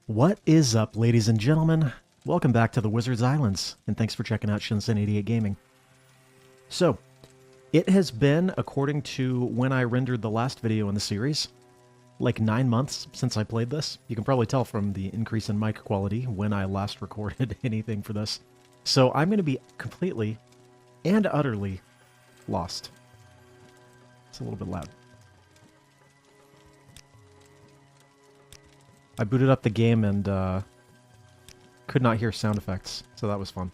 What is up, ladies and gentlemen? Welcome back to the Wizards Islands, and thanks for checking out Shinsen88 Gaming. So, it has been, according to when I rendered the last video in the series, like 9 months since I played this. You can probably tell from the increase in mic quality when I last recorded anything for this. So I'm going to be completely and utterly lost. It's a little bit loud. I booted up the game and could not hear sound effects, so that was fun.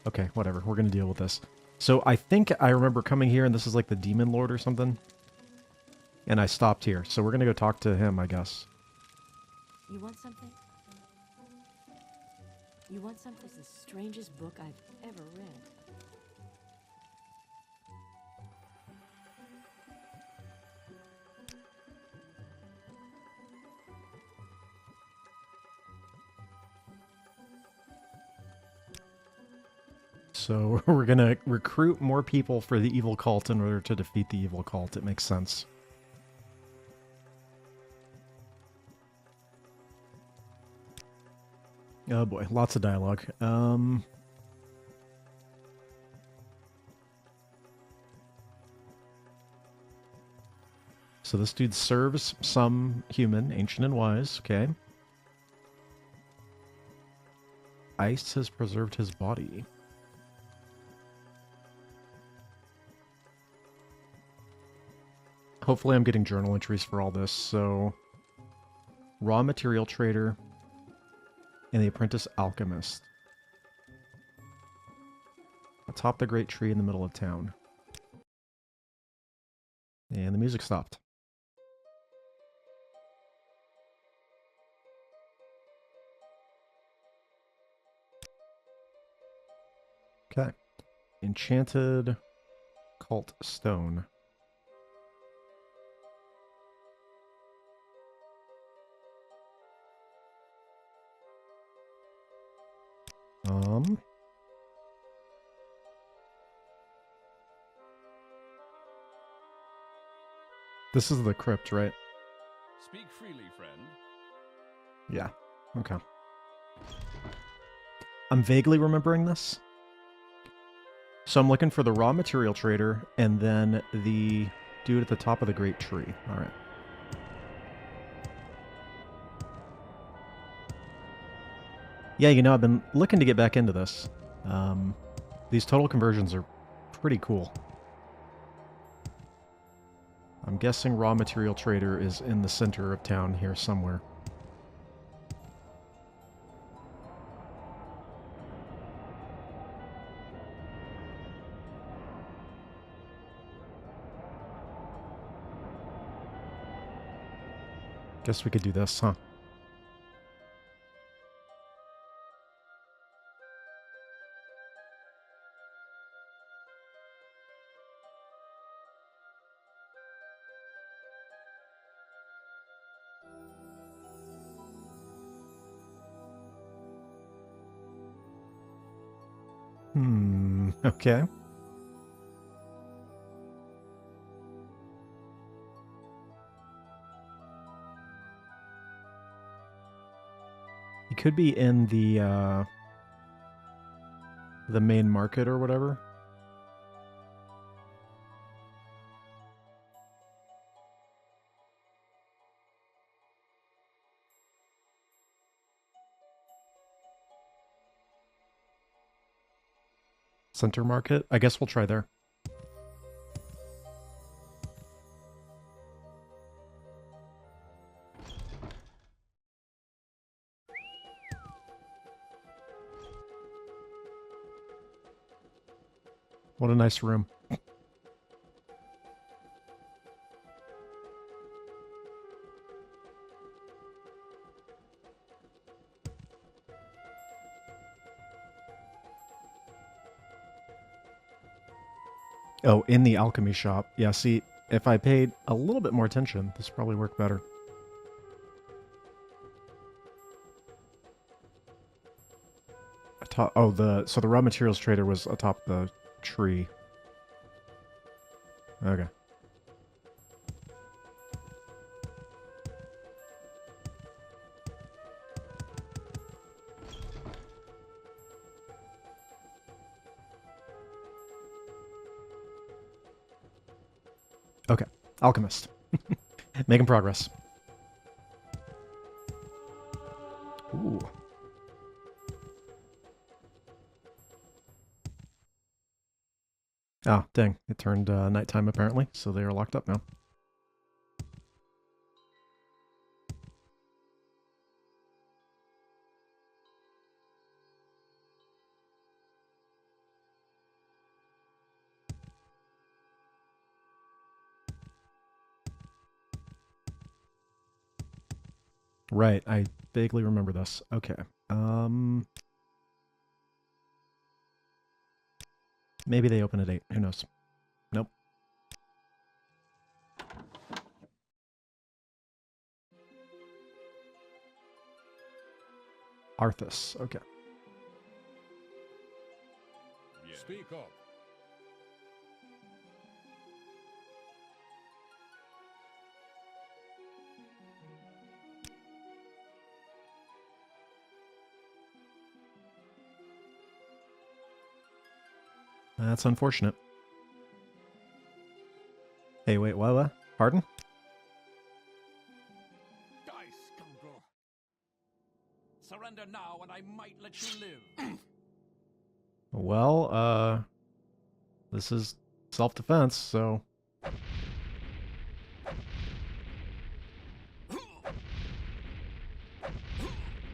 Okay, whatever. We're going to deal with this. So I think I remember coming here, and this is like the Demon Lord or something. And I stopped here, so we're going to go talk to him, I guess. You want something? You want something? It's the strangest book I've ever read. So we're going to recruit more people for the evil cult in order to defeat the evil cult. It makes sense. Oh boy, lots of dialogue. So this dude serves some human, ancient and wise, okay. Ice has preserved his body. Hopefully I'm getting journal entries for all this, so... Raw material trader and the apprentice alchemist. Atop the great tree in the middle of town. And the music stopped. Okay. Enchanted cult stone. This is the crypt, right? Speak freely, friend. Yeah. Okay. I'm vaguely remembering this. So I'm looking for the raw material trader and then the dude at the top of the great tree. All right. Yeah, you know, I've been looking to get back into this. These total conversions are pretty cool. I'm guessing raw material trader is in the center of town here somewhere. Guess we could do this, huh? Okay. He could be in the main market or whatever. Center market? I guess we'll try there. What a nice room. Oh, in the alchemy shop. Yeah, see, if I paid a little bit more attention, this probably worked better. So the raw materials trader was atop the tree. Okay. Okay. Alchemist. Making progress. Ooh. Oh, dang. It turned nighttime apparently, so they are locked up now. Right, I vaguely remember this. Okay. Maybe they open at 8. Who knows? Nope. Arthas. Okay. Yeah. Speak up. That's unfortunate. Hey, wait, what? Pardon? Die, scoundrel! Surrender now, and I might let you live. Well, this is self-defense, so...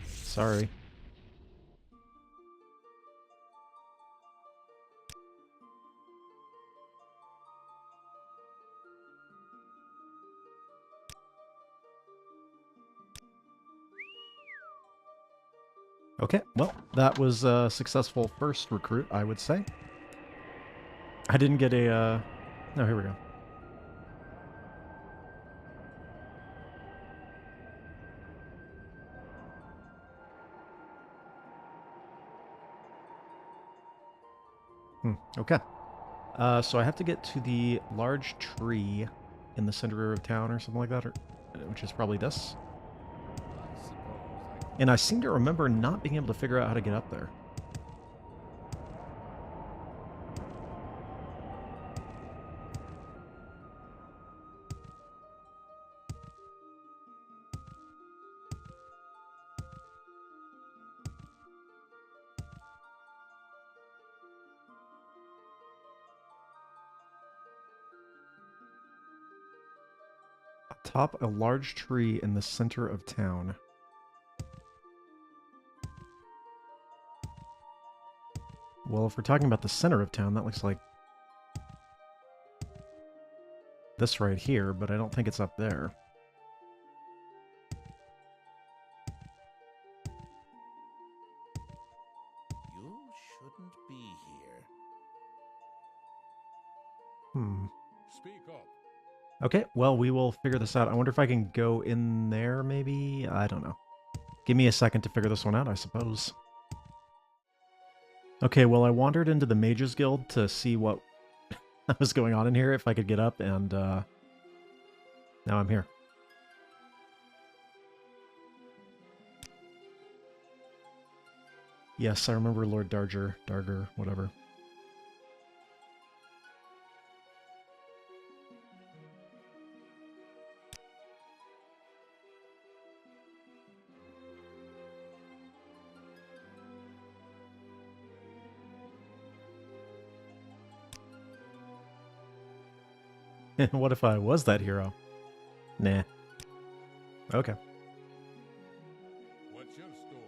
Sorry. Okay, well, that was a successful first recruit, I would say. I didn't get a, No, here we go. Okay. So I have to get to the large tree in the center of town or something like that, which is probably this. I suppose I And I seem to remember not being able to figure out how to get up there. Atop a large tree in the center of town. Well, if we're talking about the center of town, that looks like this right here, but I don't think it's up there. You shouldn't be here. speak up. Okay, well, we will figure this out. I wonder if I can go in there, maybe? I don't know. Give me a second to figure this one out, I suppose. Okay, well, I wandered into the Mages Guild to see what was going on in here, if I could get up, and now I'm here. Yes, I remember Lord Darger, whatever. What if I was that hero? Nah. Okay. What's your story?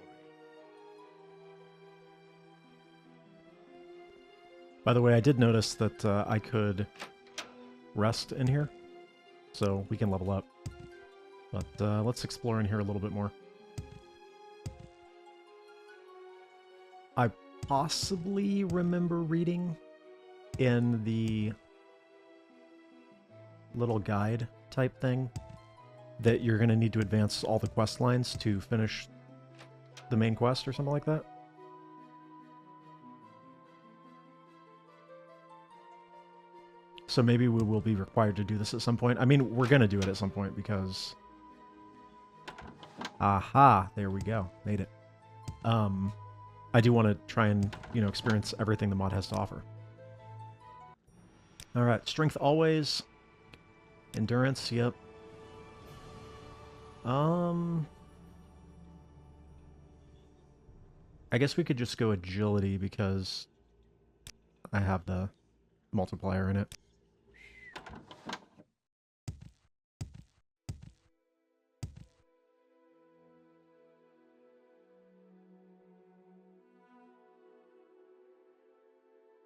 By the way, I did notice that I could rest in here, so we can level up. But let's explore in here a little bit more. I possibly remember reading in the little guide type thing that you're going to need to advance all the quest lines to finish the main quest or something like that. So maybe we will be required to do this at some point. I mean, we're going to do it at some point because... Aha! There we go. Made it. I do want to try and, experience everything the mod has to offer. Alright, strength always. Endurance, yep. I guess we could just go agility because I have the multiplier in it.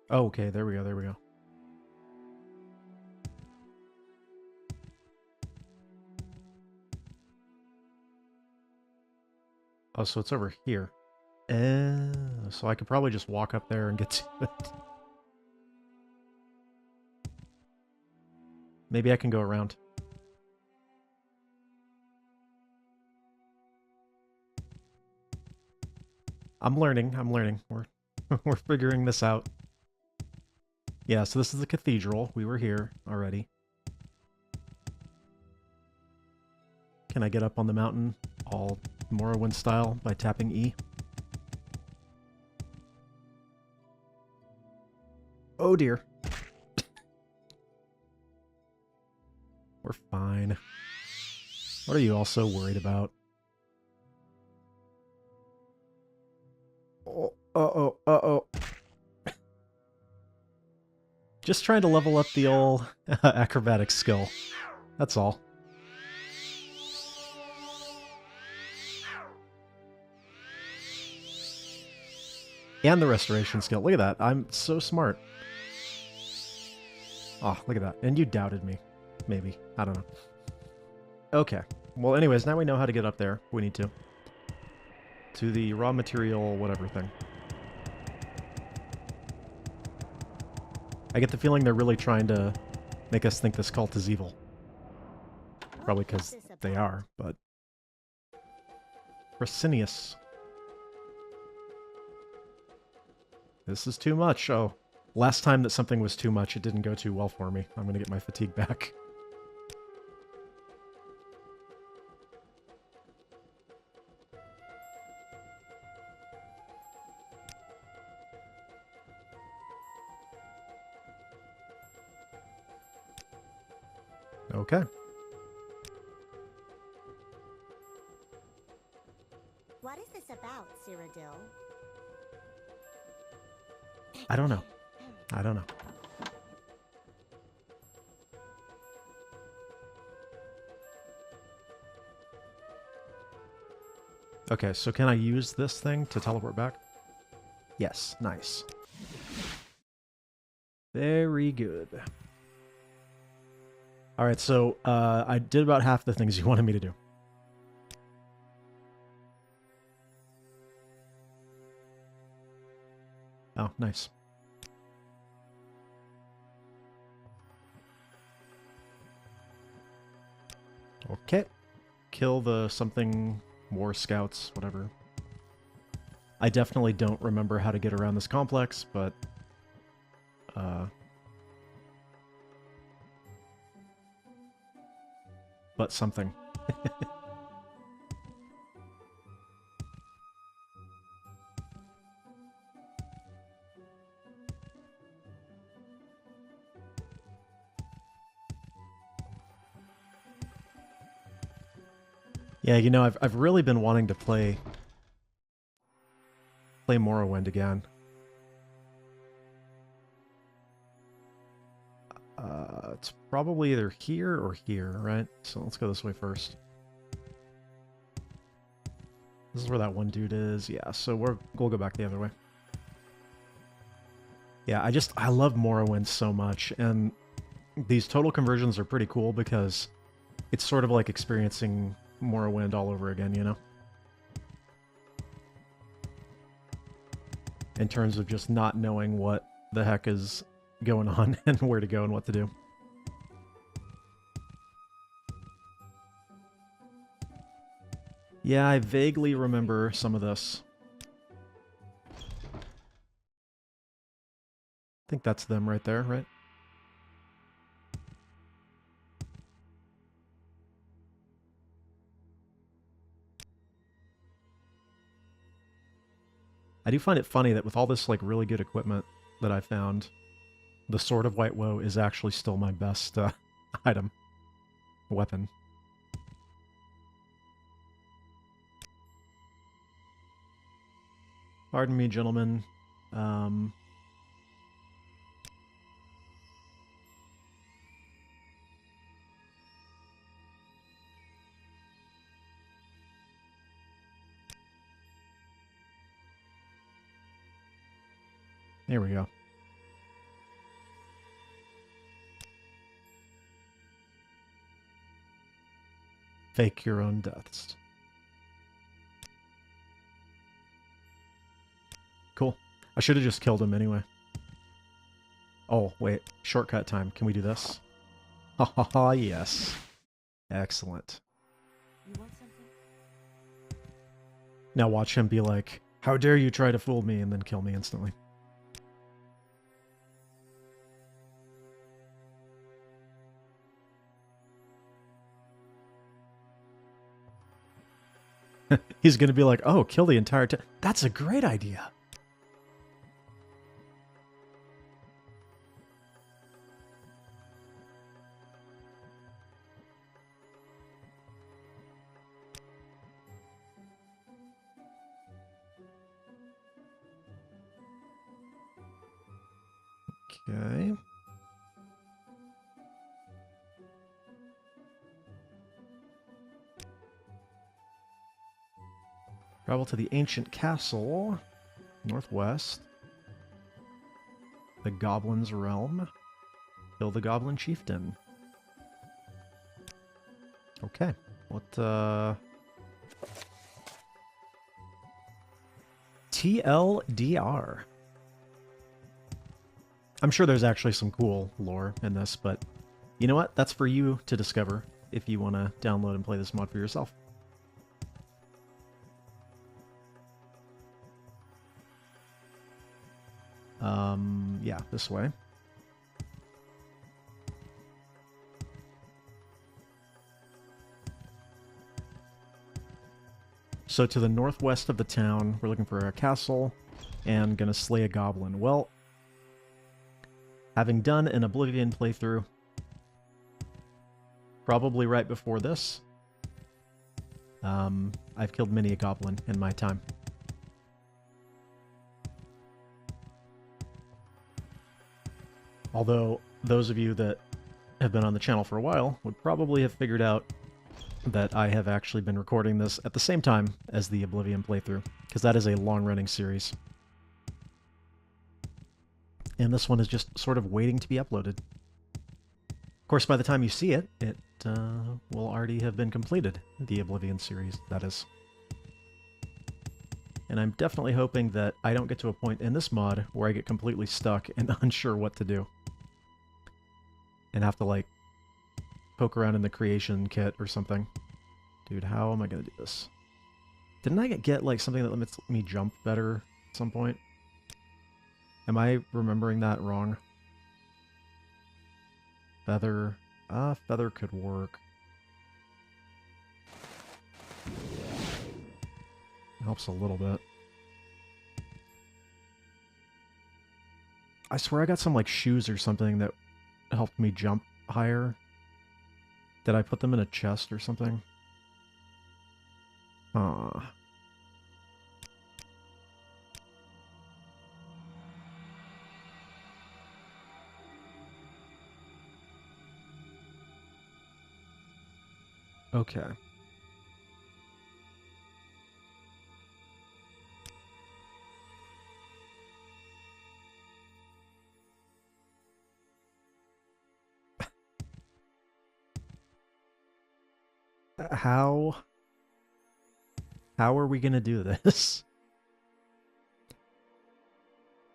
Oh, okay, there we go, there we go. Oh, so it's over here. So I could probably just walk up there and get to it. Maybe I can go around. I'm learning, I'm learning. We're figuring this out. Yeah, so this is the cathedral. We were here already. Can I get up on the mountain all Morrowind style by tapping E? Oh dear. We're fine. What are you all so worried about? Oh, uh-oh, uh-oh. Just trying to level up the old acrobatic skill. That's all. And the restoration skill. Look at that. I'm so smart. Oh, look at that. And you doubted me. Maybe. I don't know. Okay. Well, anyways, now we know how to get up there. We need to. To the raw material whatever thing. I get the feeling they're really trying to make us think this cult is evil. Probably because they are, but... Brasinius. This is too much. Oh, last time that something was too much, it didn't go too well for me. I'm gonna get my fatigue back. Okay. What is this about, Cyrodiil? I don't know. I don't know. Okay, so can I use this thing to teleport back? Yes, nice. Very good. Alright, so I did about half the things you wanted me to do. Oh, nice. Okay. Kill the something war scouts, whatever. I definitely don't remember how to get around this complex, but something. Yeah, you know, I've really been wanting to play Morrowind again. It's probably either here or here, right? So let's go this way first. This is where that one dude is. Yeah, so we'll go back the other way. Yeah, I love Morrowind so much, and these total conversions are pretty cool because it's sort of like experiencing Morrowind all over again, you know? In terms of just not knowing what the heck is going on and where to go and what to do. Yeah, I vaguely remember some of this. I think that's them right there, right? I do find it funny that with all this like really good equipment that I found, the Sword of White Woe is actually still my best item. weapon. Pardon me, gentlemen. There we go. Fake your own deaths. Cool. I should have just killed him anyway. Oh, wait. Shortcut time. Can we do this? Ha ha ha, yes. Excellent. You want something? Now watch him be like, how dare you try to fool me, and then kill me instantly. He's going to be like, oh, kill the entire town. That's a great idea. Okay. Travel to the ancient castle, northwest. The Goblin's realm. Kill the Goblin chieftain. Okay. What, TLDR. I'm sure there's actually some cool lore in this, but you know what? That's for you to discover if you want to download and play this mod for yourself. Yeah, this way. So to the northwest of the town, we're looking for a castle and gonna slay a goblin. Well, having done an Oblivion playthrough, probably right before this, I've killed many a goblin in my time. Although, those of you that have been on the channel for a while would probably have figured out that I have actually been recording this at the same time as the Oblivion playthrough, because that is a long-running series. And this one is just sort of waiting to be uploaded. Of course, by the time you see it, it will already have been completed, the Oblivion series, that is. And I'm definitely hoping that I don't get to a point in this mod where I get completely stuck and unsure what to do. And have to, like, poke around in the creation kit or something. Dude, how am I going to do this? Didn't I get, like, something that lets me jump better at some point? Am I remembering that wrong? Feather. Feather could work. Helps a little bit. I swear I got some, like, shoes or something that helped me jump higher. Did I put them in a chest or something? Okay. How are we gonna do this?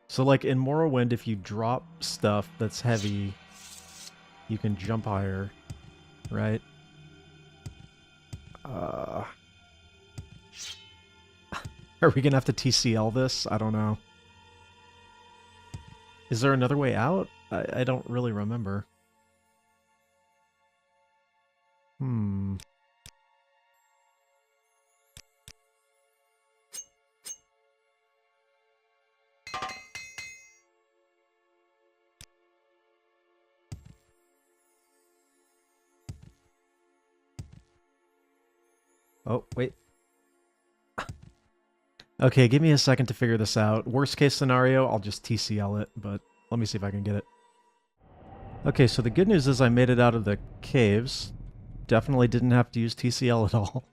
So, like, in Morrowind, if you drop stuff that's heavy, you can jump higher, right? Are we gonna have to TCL this? I don't know. Is there another way out? I don't really remember. Oh, wait. Okay, give me a second to figure this out. Worst case scenario, I'll just TCL it, but let me see if I can get it. Okay, so the good news is I made it out of the caves. Definitely didn't have to use TCL at all.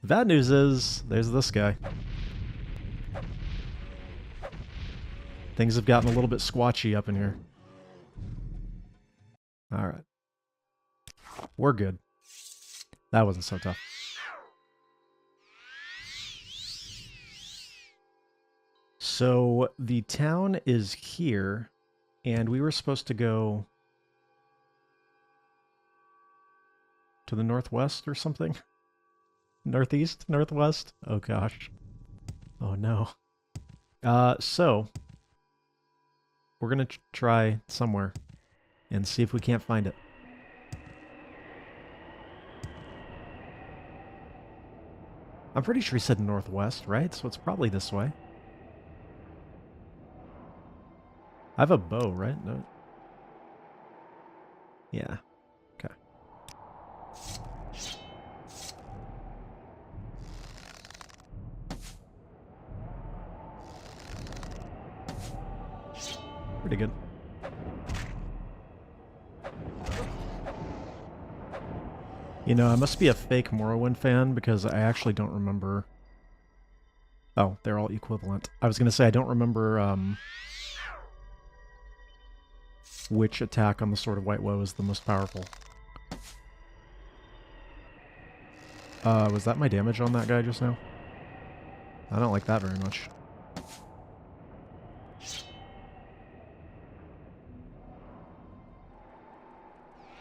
The bad news is, there's this guy. Things have gotten a little bit squatchy up in here. Alright. We're good. That wasn't so tough. So, the town is here, and we were supposed to go to the northwest or something? Northeast? Northwest? Oh gosh. Oh no. So, we're gonna try somewhere and see if we can't find it. I'm pretty sure he said northwest, right? So it's probably this way. I have a bow, right? No. Yeah. Okay. Pretty good. You know, I must be a fake Morrowind fan because I actually don't remember... Oh, they're all equivalent. I was going to say I don't remember which attack on the Sword of White Woe is the most powerful. Was that my damage on that guy just now? I don't like that very much.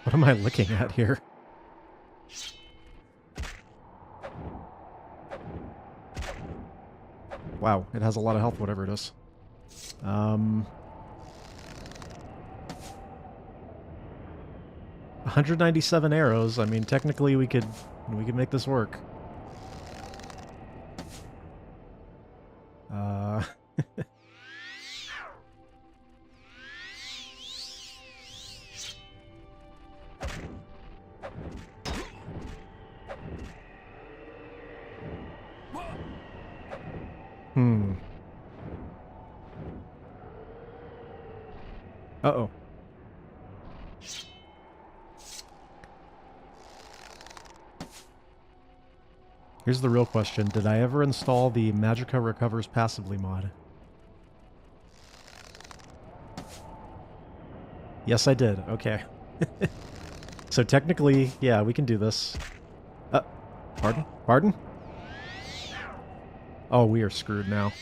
What am I looking at here? Wow, it has a lot of health, whatever it is. 197 arrows. I mean, technically we could make this work. Uh-oh. Here's the real question. Did I ever install the Magicka Recovers Passively mod? Yes, I did. Okay. So technically, yeah, we can do this. Pardon? Pardon? Oh, we are screwed now.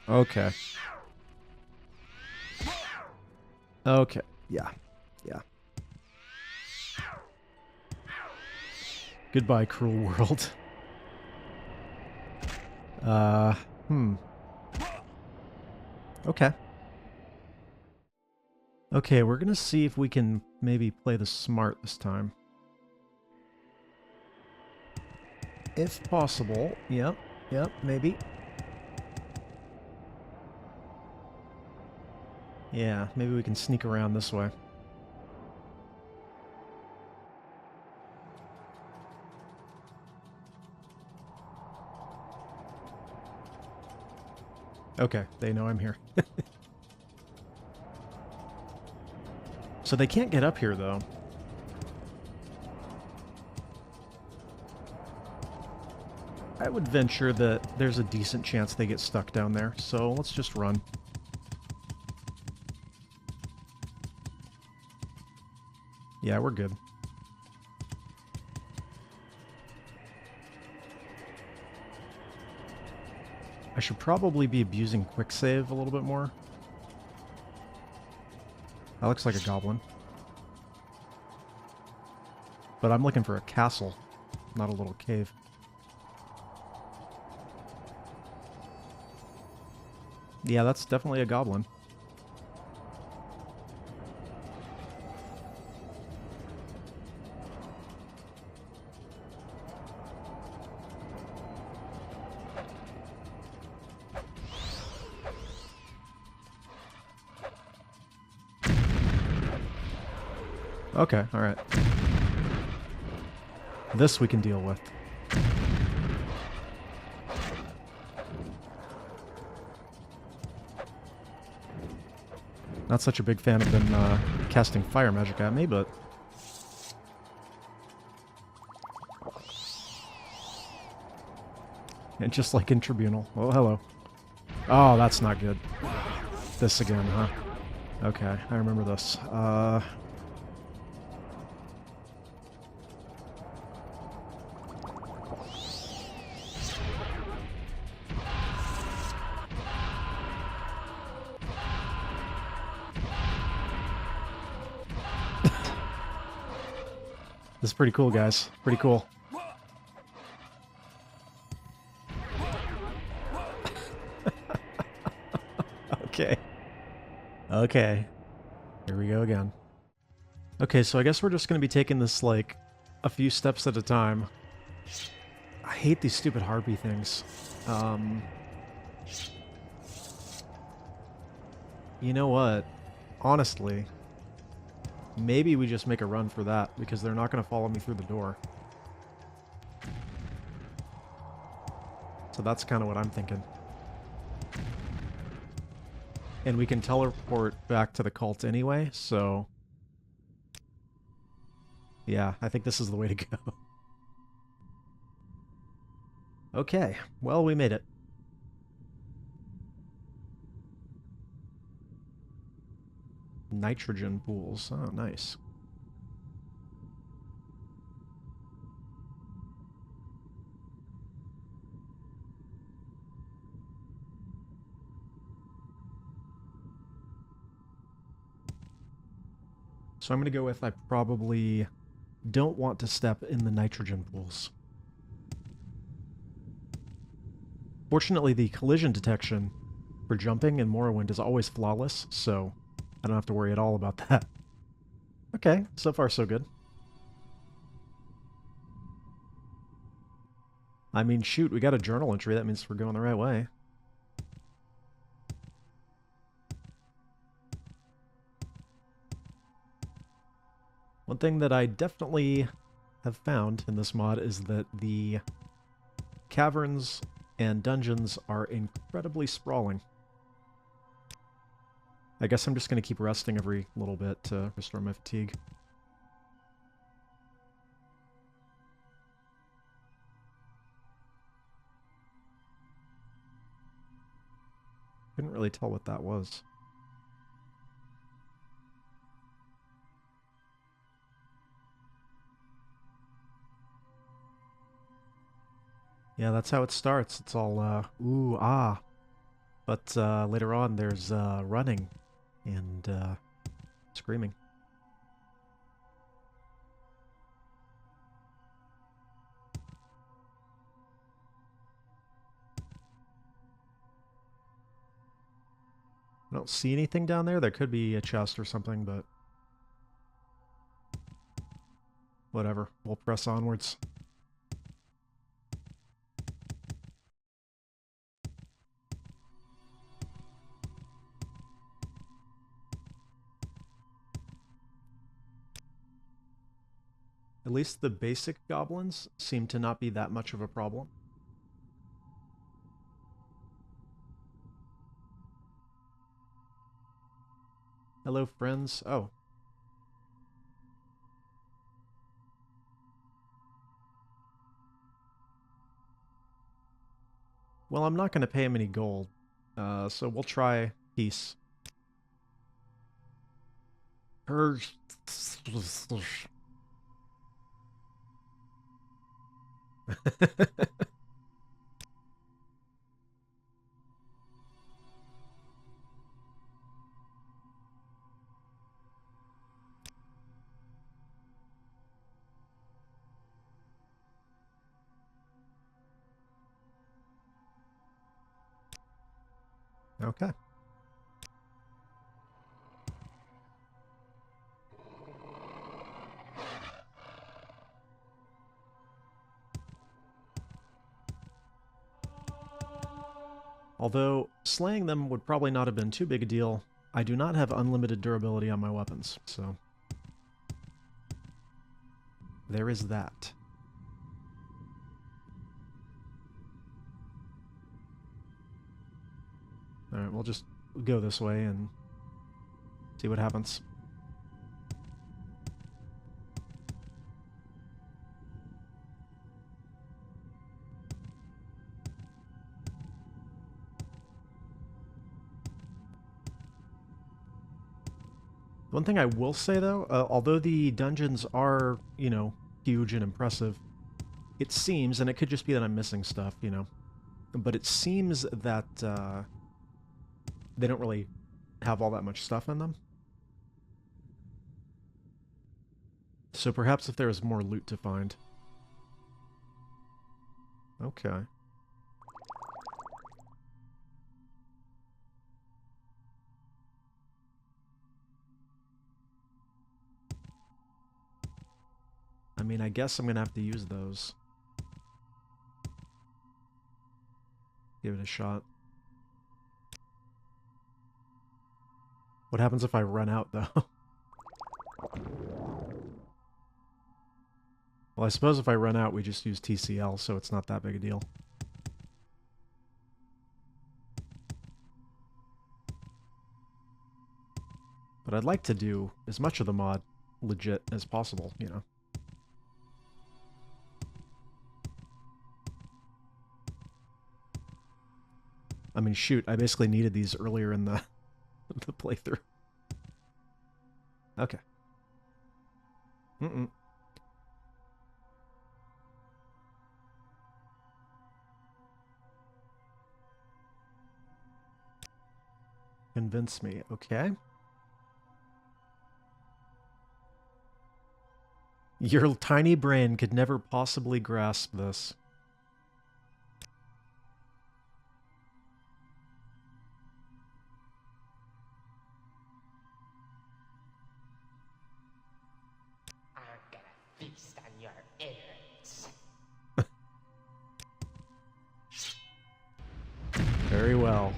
Okay. Okay. Yeah. Yeah. Goodbye, cruel world. Okay. Okay, we're gonna see if we can maybe play the smart this time. If possible. Yep. Yep, maybe. Yeah, maybe we can sneak around this way. Okay, they know I'm here. So they can't get up here, though. I would venture that there's a decent chance they get stuck down there, so let's just run. Yeah, we're good. I should probably be abusing quick save a little bit more. That looks like a goblin. But I'm looking for a castle, not a little cave. Yeah, that's definitely a goblin. Okay, alright. This we can deal with. Not such a big fan of them casting fire magic at me, but... And just like in Tribunal. Oh, hello. Oh, that's not good. This again, huh? Okay, I remember this. This is pretty cool, guys. Pretty cool. Okay. Okay. Here we go again. Okay, so I guess we're just going to be taking this, like, a few steps at a time. I hate these stupid harpy things. You know what? Honestly, maybe we just make a run for that, because they're not going to follow me through the door. So that's kind of what I'm thinking. And we can teleport back to the cult anyway, so... Yeah, I think this is the way to go. Okay, well, we made it. Nitrogen pools. Oh, nice. So I'm going to go with I probably don't want to step in the nitrogen pools. Fortunately, the collision detection for jumping in Morrowind is always flawless, so I don't have to worry at all about that. Okay, so far so good. I mean, shoot, we got a journal entry. That means we're going the right way. One thing that I definitely have found in this mod is that the caverns and dungeons are incredibly sprawling. I guess I'm just going to keep resting every little bit to restore my fatigue. Couldn't really tell what that was. Yeah, that's how it starts. It's all, ooh, ah. But later on, there's running and screaming. I don't see anything down there. There could be a chest or something, but... whatever. We'll press onwards. At least the basic goblins seem to not be that much of a problem. Hello, friends. Oh. Well, I'm not going to pay him any gold, so we'll try peace. Okay. Although, slaying them would probably not have been too big a deal, I do not have unlimited durability on my weapons, so... there is that. Alright, we'll just go this way and See what happens. One thing I will say, though, although the dungeons are, you know, huge and impressive, it seems, and it could just be that I'm missing stuff, you know, but it seems that they don't really have all that much stuff in them. So perhaps if there is more loot to find. Okay. I mean, I guess I'm gonna have to use those. Give it a shot. What happens if I run out, though? Well, I suppose if I run out, we just use TCL, so it's not that big a deal. But I'd like to do as much of the mod legit as possible, you know. I mean, shoot, I basically needed these earlier in the, the playthrough. Okay. Mm-mm. Convince me, okay. Your tiny brain could never possibly grasp this. I'm gonna feast on your innards. Very well.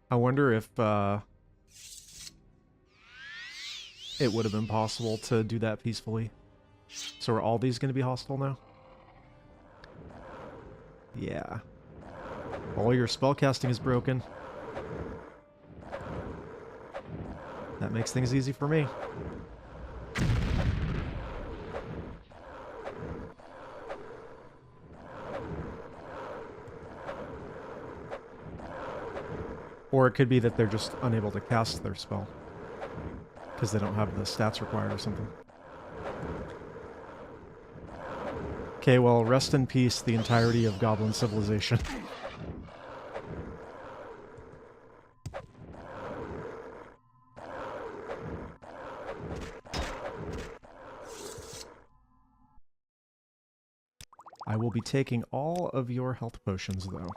I wonder if it would have been possible to do that peacefully. So are all these going to be hostile now? Yeah. All your spellcasting is broken. That makes things easy for me. Or it could be that they're just unable to cast their spell. Because they don't have the stats required or something. Okay, well, rest in peace, the entirety of Goblin civilization. I will be taking all of your health potions, though.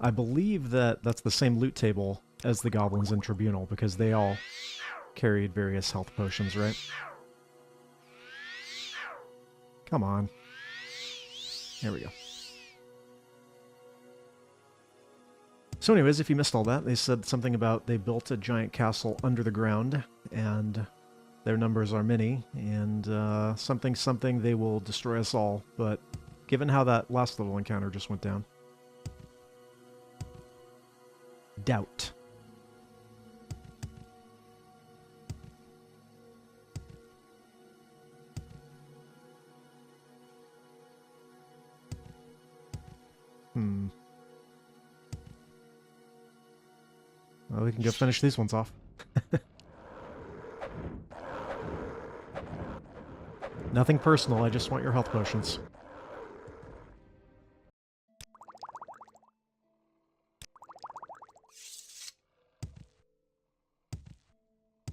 I believe that that's the same loot table as the goblins in Tribunal, because they all carried various health potions, right? Come on. There we go. So anyways, if you missed all that, they said something about they built a giant castle under the ground, and their numbers are many, and something they will destroy us all, but given how that last level encounter just went down, doubt. Well, we can go finish these ones off. Nothing personal, I just want your health potions.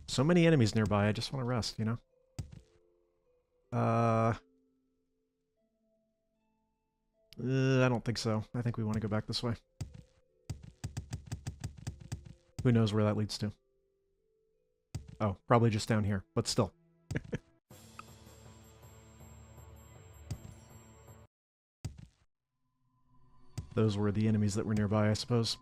So many enemies nearby, I just want to rest, you know? I don't think so. I think we want to go back this way. Who knows where that leads to? Oh, probably just down here, but still. Those were the enemies that were nearby, I suppose.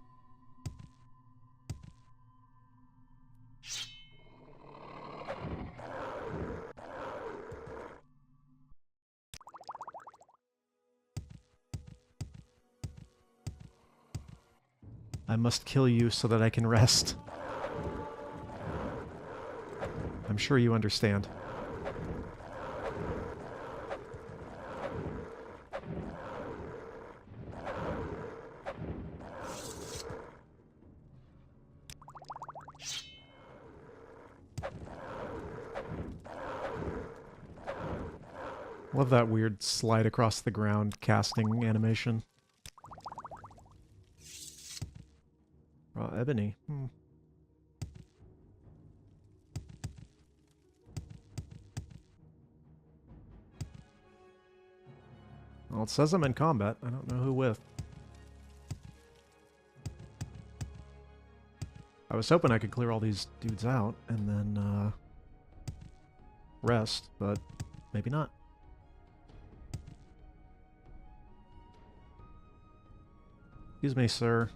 I must kill you so that I can rest. I'm sure you understand. Love that weird slide across the ground casting animation. Raw ebony. Well, it says I'm in combat. I don't know who with. I was hoping I could clear all these dudes out and then rest, but maybe not. Excuse me, sir.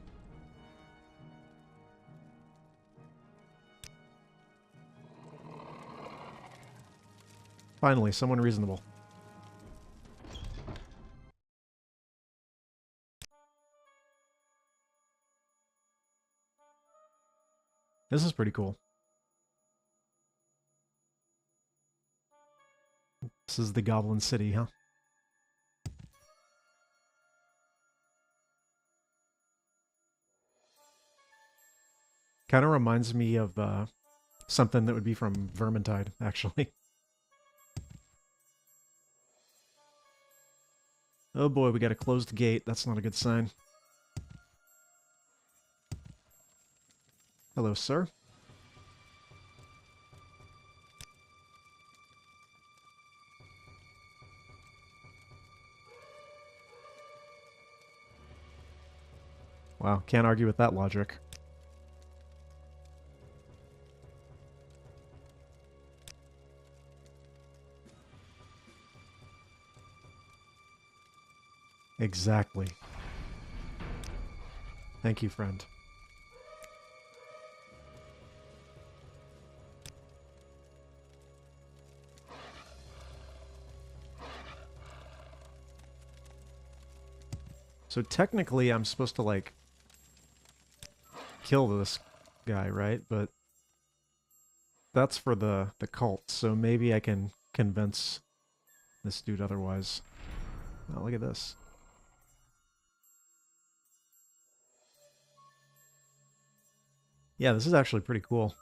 Finally, someone reasonable. This is pretty cool. This is the Goblin City, huh? Kind of reminds me of something that would be from Vermintide, actually. Oh boy, we got a closed gate. That's not a good sign. Hello, sir. Wow, can't argue with that logic. Exactly. Thank you, friend. So technically I'm supposed to, like, kill this guy, right? But that's for the cult, so maybe I can convince this dude otherwise. Oh, look at this. Yeah, this is actually pretty cool.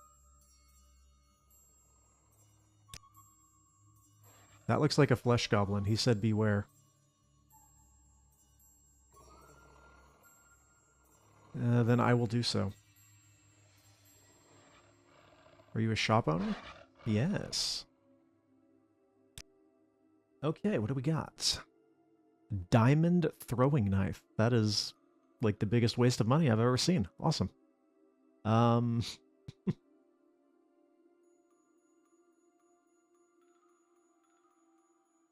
That looks like a flesh goblin. He said beware. Then I will do so. Are you a shop owner? Yes. Okay, what do we got? Diamond throwing knife. That is like the biggest waste of money I've ever seen. Awesome. Let's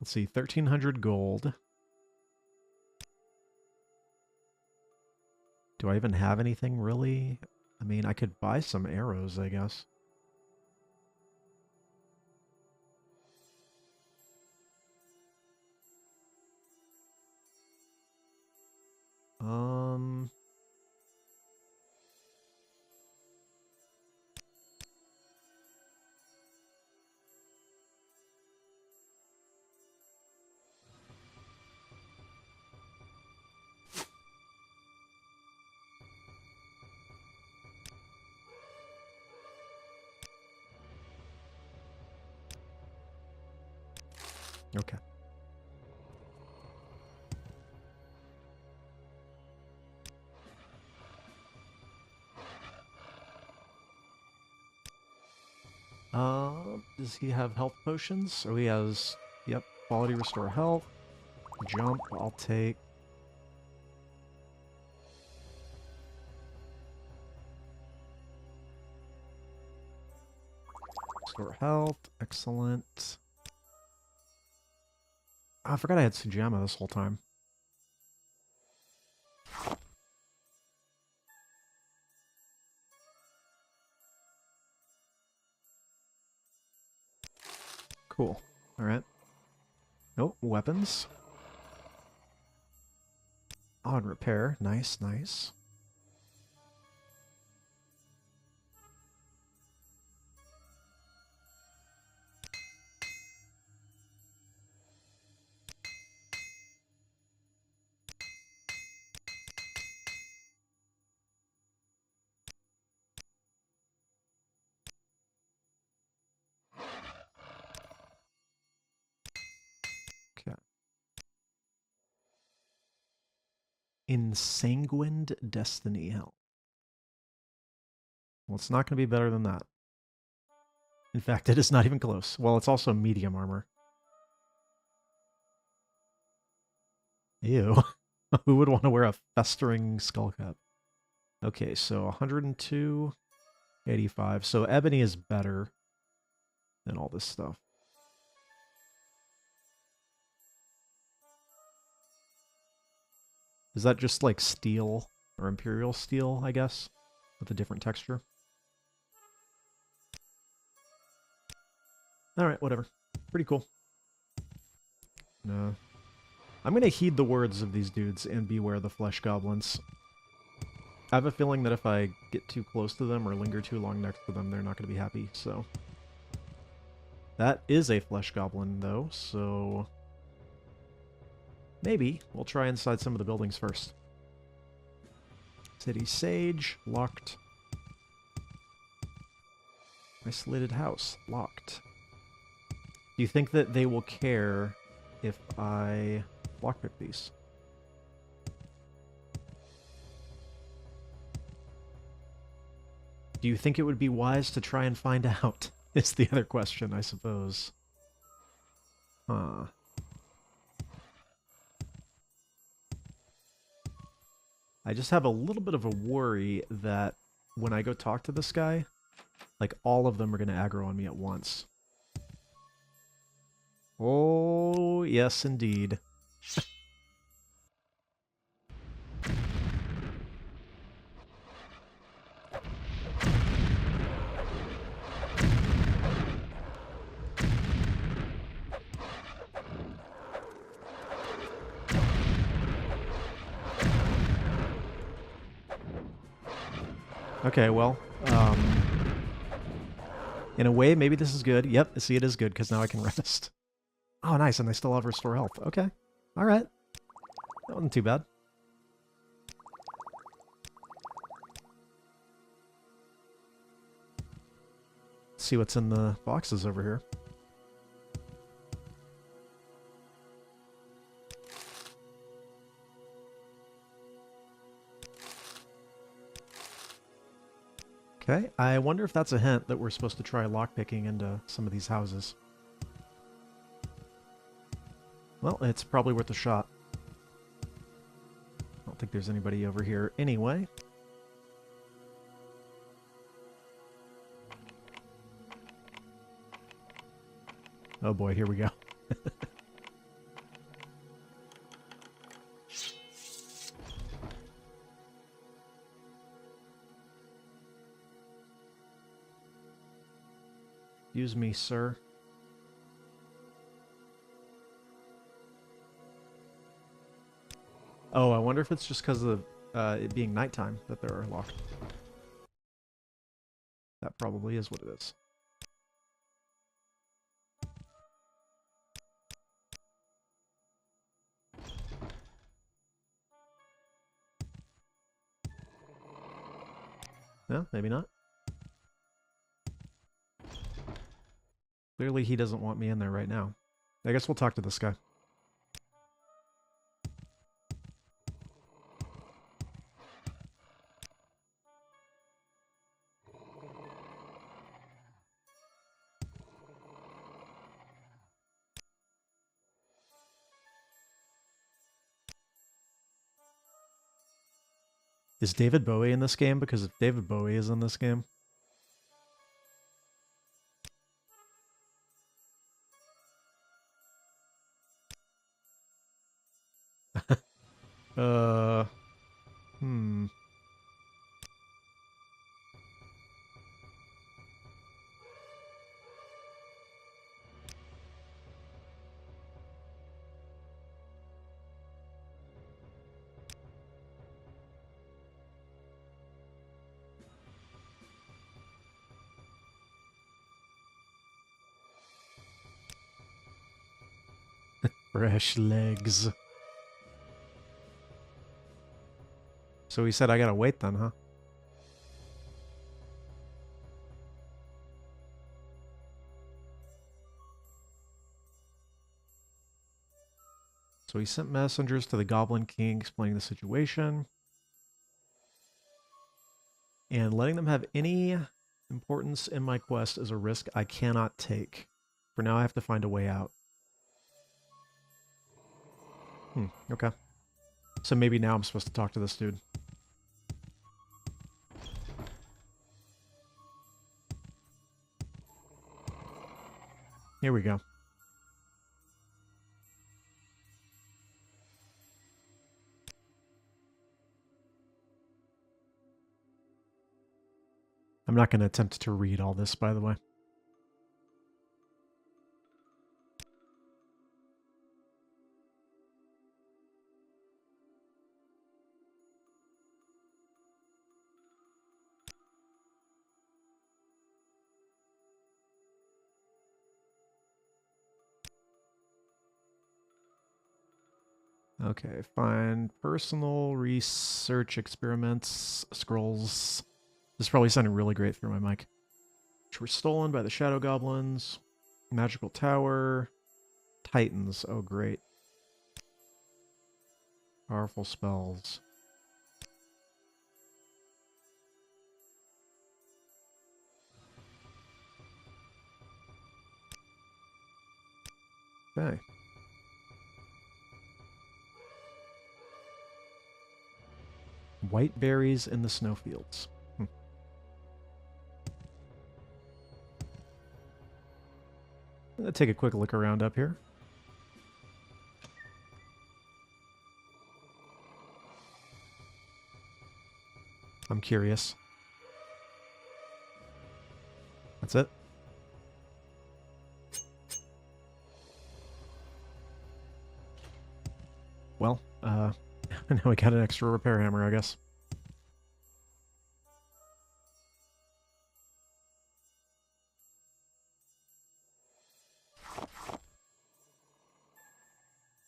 see, 1,300 gold. Do I even have anything, really? I mean, I could buy some arrows, I guess. Okay. Does he have health potions? Oh, he has, yep, quality restore health. Jump, I'll take. Restore health, excellent. Oh, I forgot I had Sujamma this whole time. Cool. Alright. Nope, weapons. On repair. Nice, nice. Ensanguined Destiny Hell. Well, it's not going to be better than that. In fact, it is not even close. Well, it's also medium armor. Ew. Who would want to wear a festering skull cap? Okay, so 102, 85. So ebony is better than all this stuff. Is that just like steel or imperial steel, I guess, with a different texture? All right, whatever. Pretty cool. No. I'm going to heed the words of these dudes and beware the flesh goblins. I have a feeling that if I get too close to them or linger too long next to them, they're not going to be happy, so... That is a flesh goblin, though, so... Maybe we'll try inside some of the buildings first. City Sage, locked. Isolated house, locked. Do you think that they will care if I lockpick these? Do you think it would be wise to try and find out? Is the other question, I suppose. Huh. I just have a little bit of a worry that when I go talk to this guy, like all of them are going to aggro on me at once. Oh, yes, indeed. Okay, well, in a way, maybe this is good. Yep, see, it is good, because now I can rest. Oh, nice, and I still have restore health. Okay, alright. That wasn't too bad. Let's see what's in the boxes over here. Okay, I wonder if that's a hint that we're supposed to try lockpicking into some of these houses. Well, it's probably worth a shot. I don't think there's anybody over here anyway. Oh boy, here we go. Excuse me, sir. Oh, I wonder if it's just because of it being nighttime that they're locked. That probably is what it is. No, maybe not. Clearly he doesn't want me in there right now. I guess we'll talk to this guy. Is David Bowie in this game? Because if David Bowie is in this game... Hmm. Fresh legs. So he said I gotta wait then, huh? So he sent messengers to the Goblin King explaining the situation and letting them have any importance in my quest is a risk I cannot take. For now, I have to find a way out. Okay. So maybe now I'm supposed to talk to this dude. Here we go. I'm not going to attempt to read all this, by the way. Okay, find personal research experiments, scrolls. This is probably sounding really great through my mic. Which were stolen by the Shadow Goblins. Magical Tower. Titans. Oh, great. Powerful spells. Okay. White berries in the snowfields. Let's take a quick look around up here. I'm curious. That's it? Well, now we got an extra repair hammer, I guess.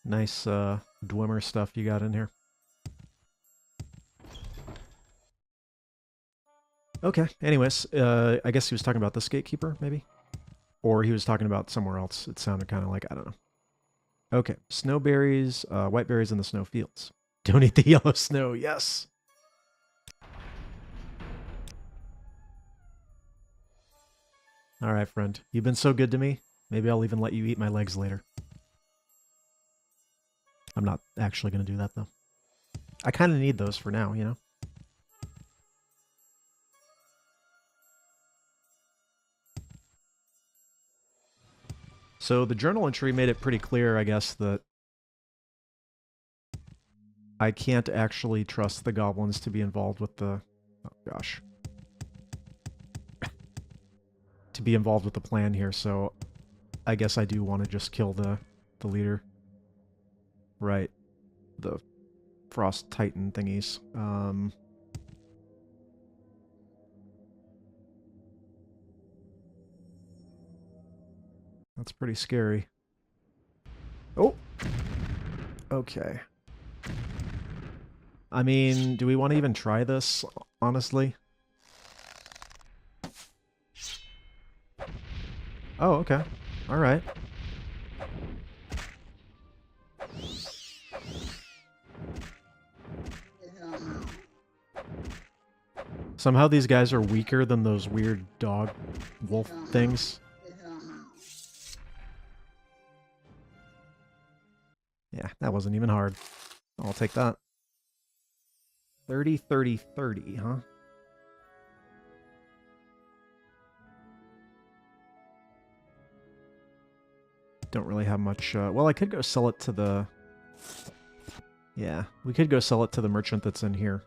Nice Dwemer stuff you got in here. Okay, anyways, I guess he was talking about this gatekeeper, maybe? Or he was talking about somewhere else. It sounded kind of like, I don't know. Okay, snowberries, white berries in the snow fields. Don't eat the yellow snow, yes! Alright, friend. You've been so good to me. Maybe I'll even let you eat my legs later. I'm not actually going to do that, though. I kind of need those for now, you know? So the journal entry made it pretty clear, I guess, that I can't actually trust the goblins to be involved with the... Oh, gosh. To be involved with the plan here, so I guess I do want to just kill the leader. Right. The Frost Titan thingies. That's pretty scary. Oh! Okay. I mean, do we want to even try this, honestly? Oh, okay. Alright. Somehow these guys are weaker than those weird dog wolf things. Yeah, that wasn't even hard. I'll take that. 30, 30, 30, huh? Don't really have much... well, I could go sell it to the... Yeah, we could go sell it to the merchant that's in here.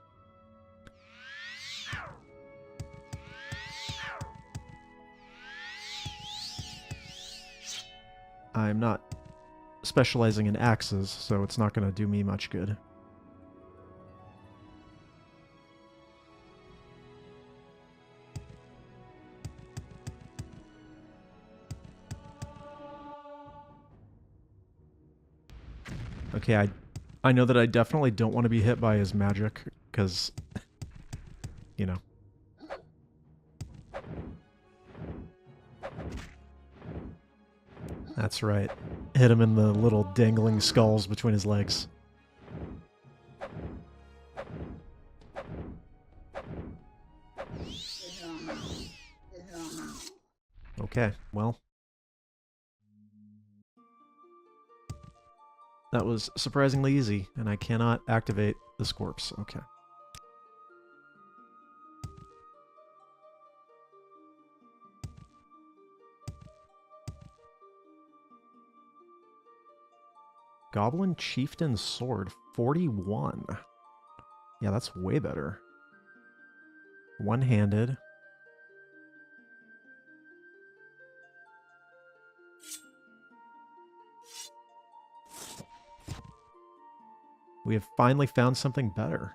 I'm not specializing in axes, so it's not going to do me much good. Okay, I know that I definitely don't want to be hit by his magic, because, you know. That's right. Hit him in the little dangling skulls between his legs. Okay, well. That was surprisingly easy, and I cannot activate this corpse. Okay. Goblin Chieftain Sword, 41. Yeah, that's way better. One-handed. We have finally found something better.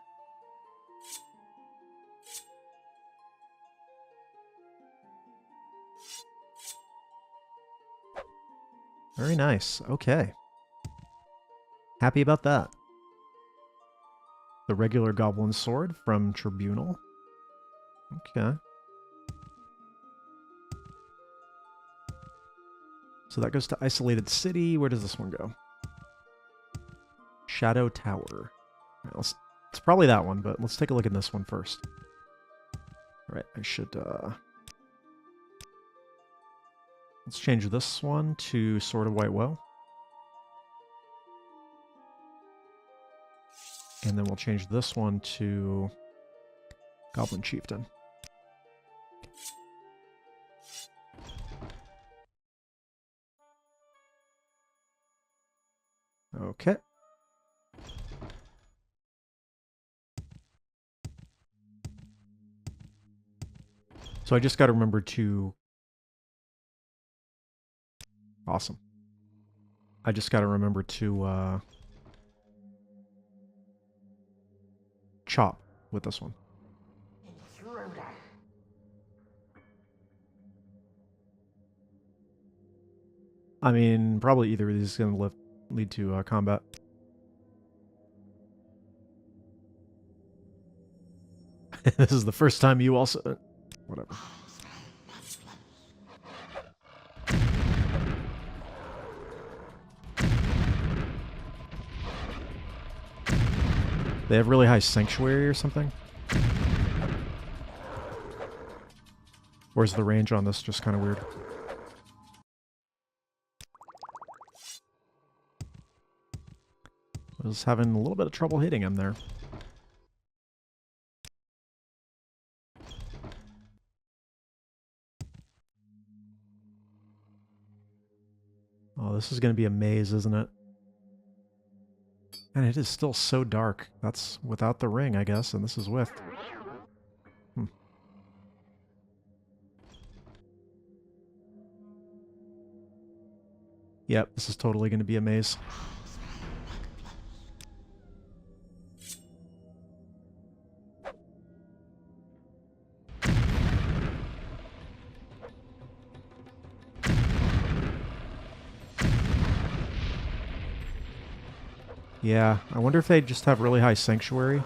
Very nice. Okay. Happy about that. The regular Goblin Sword from Tribunal. Okay. So that goes to Isolated City. Where does this one go? Shadow Tower. All right, it's probably that one, but let's take a look at this one first. All right, I should... Let's change this one to Sword of White Woe. And then we'll change this one to Goblin Chieftain. Okay. So I just got to remember to... Awesome. I just got to remember to chop with this one. Intruder. I mean, probably either of these is going to lead to combat. This is the first time you also... Whatever. They have really high sanctuary or something? Or is the range on this just kind of weird? I was having a little bit of trouble hitting him there. Oh, this is going to be a maze, isn't it? And it is still so dark. That's without the ring, I guess, and this is with. Yep, this is totally going to be a maze. Yeah, I wonder if they just have really high sanctuary.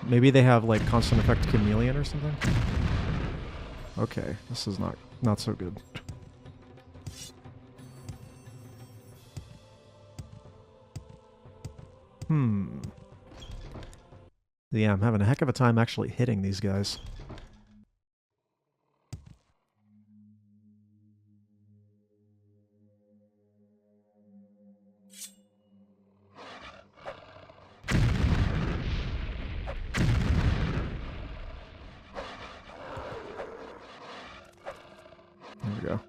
Maybe they have like constant effect chameleon or something. Okay, this is not so good. Yeah, I'm having a heck of a time actually hitting these guys. There we go.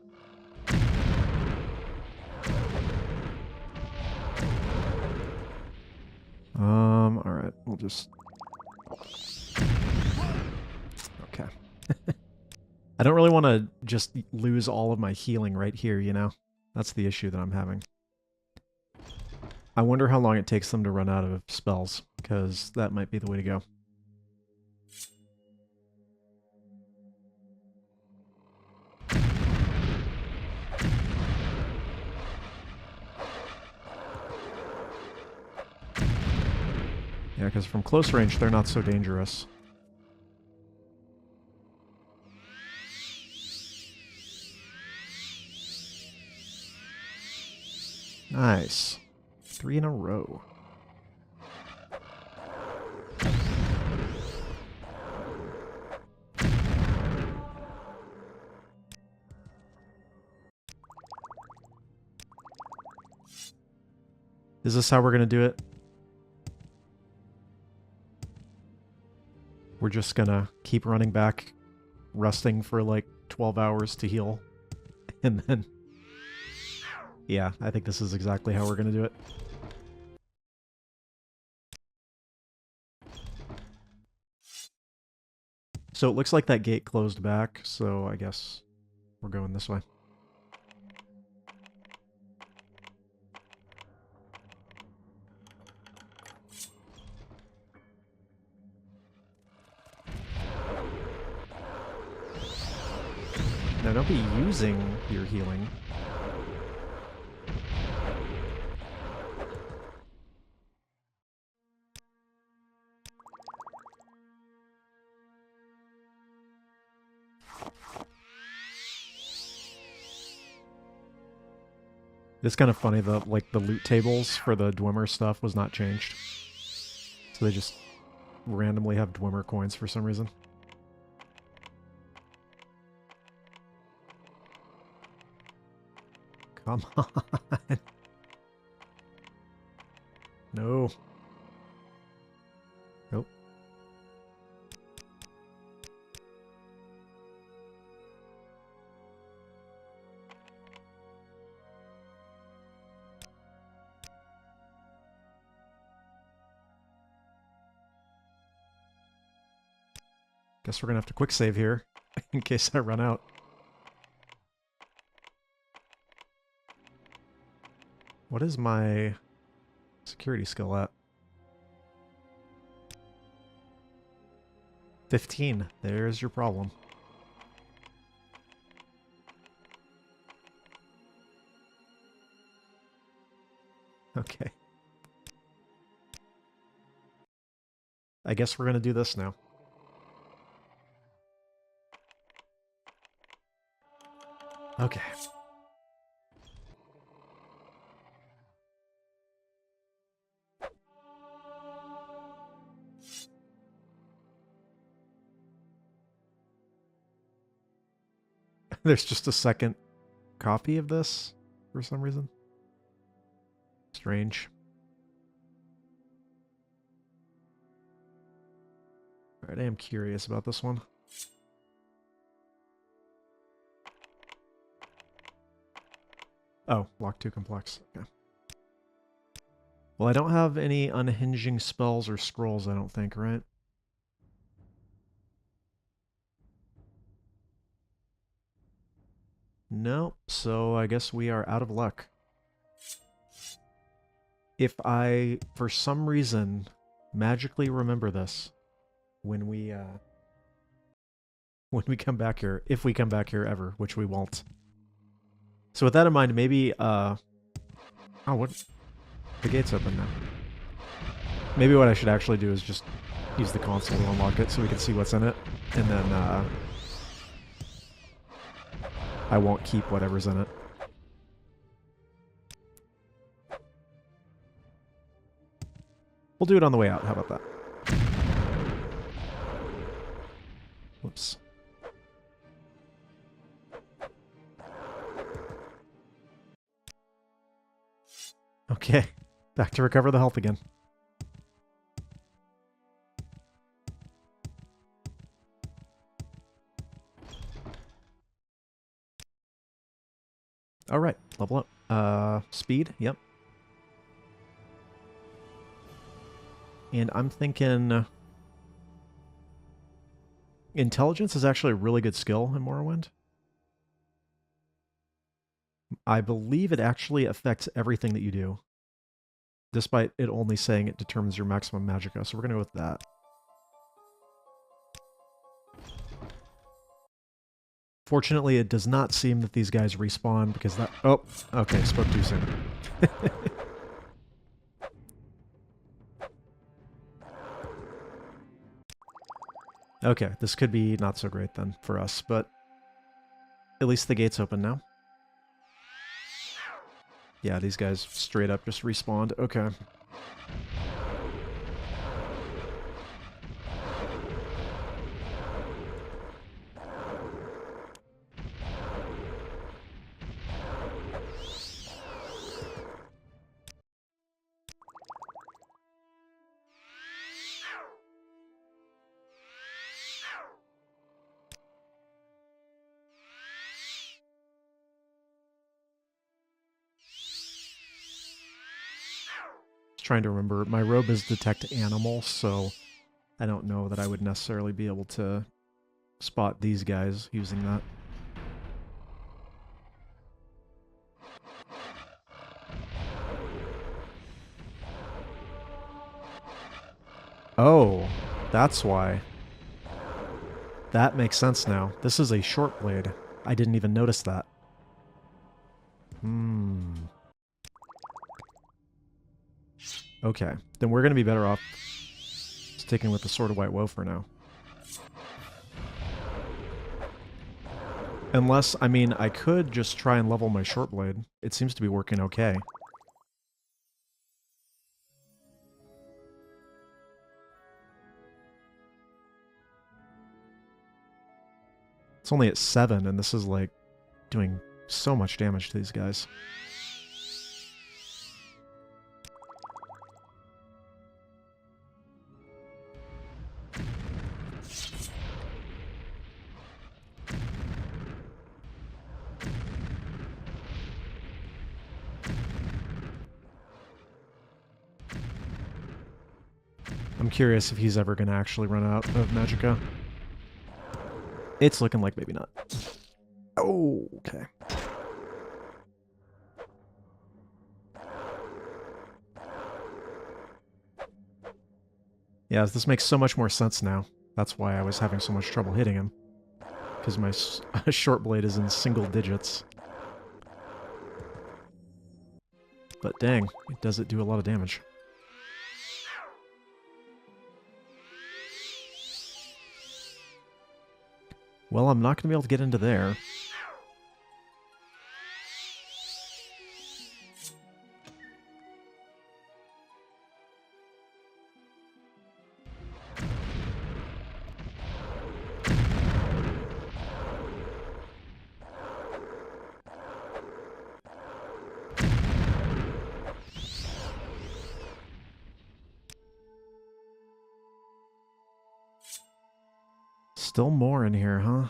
Alright, we'll just... Okay. I don't really want to just lose all of my healing right here, you know? That's the issue that I'm having. I wonder how long it takes them to run out of spells, because that might be the way to go. Yeah, because from close range, they're not so dangerous. Nice. 3 in a row. Is this how we're going to do it? We're just going to keep running back, resting for like 12 hours to heal. And then... Yeah, I think this is exactly how we're going to do it. So it looks like that gate closed back, so I guess we're going this way. Now, don't be using your healing. It's kind of funny that, like, the loot tables for the Dwemer stuff was not changed. So they just randomly have Dwemer coins for some reason. Come on. No. Nope. Guess we're gonna have to quick save here in case I run out. What is my security skill at? 15. There's your problem. Okay. I guess we're gonna do this now. Okay. There's just a second copy of this for some reason. Strange. Alright, I am curious about this one. Oh, lock too complex. Okay. Well, I don't have any unhinging spells or scrolls, I don't think, right? Nope, so I guess we are out of luck. If I, for some reason, magically remember this when we come back here, if we come back here ever, which we won't. So with that in mind, maybe, oh, what? The gate's open now. Maybe what I should actually do is just use the console to unlock it so we can see what's in it, and then, I won't keep whatever's in it. We'll do it on the way out. How about that? Whoops. Okay. Back to recover the health again. All right, level up. Speed, yep. And I'm thinking... Intelligence is actually a really good skill in Morrowind. I believe it actually affects everything that you do, despite it only saying it determines your maximum magicka, so we're going to go with that. Fortunately, it does not seem that these guys respawn because that... Oh, okay, spoke too soon. Okay, this could be not so great then for us, but at least the gate's open now. Yeah, these guys straight up just respawned. Okay. Trying to remember. My robe is detect animal, so I don't know that I would necessarily be able to spot these guys using that. Oh, that's why. That makes sense now. This is a short blade. I didn't even notice that. Okay, then we're going to be better off sticking with the Sword of White Woe for now. Unless, I mean, I could just try and level my short blade. It seems to be working okay. It's only at 7, and this is, like, doing so much damage to these guys. I'm curious if he's ever going to actually run out of magicka. It's looking like maybe not. Oh, okay. Yeah, this makes so much more sense now. That's why I was having so much trouble hitting him. Because my short blade is in single digits. But dang, it does do a lot of damage. Well, I'm not going to be able to get into there. Still more in here, huh?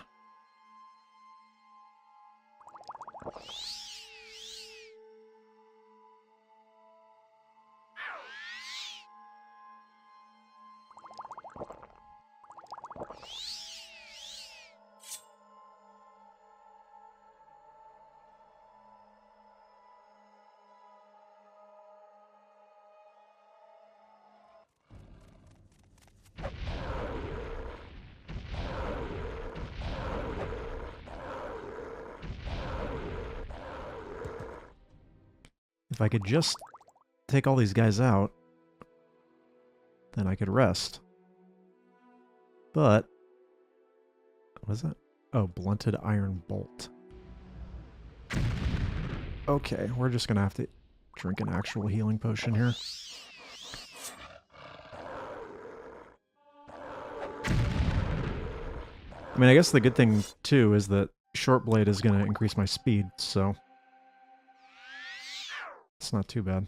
If I could just take all these guys out, then I could rest. But, what is that? Oh, blunted iron bolt. Okay, we're just gonna have to drink an actual healing potion here. I mean, I guess the good thing, too, is that short blade is gonna increase my speed, so it's not too bad.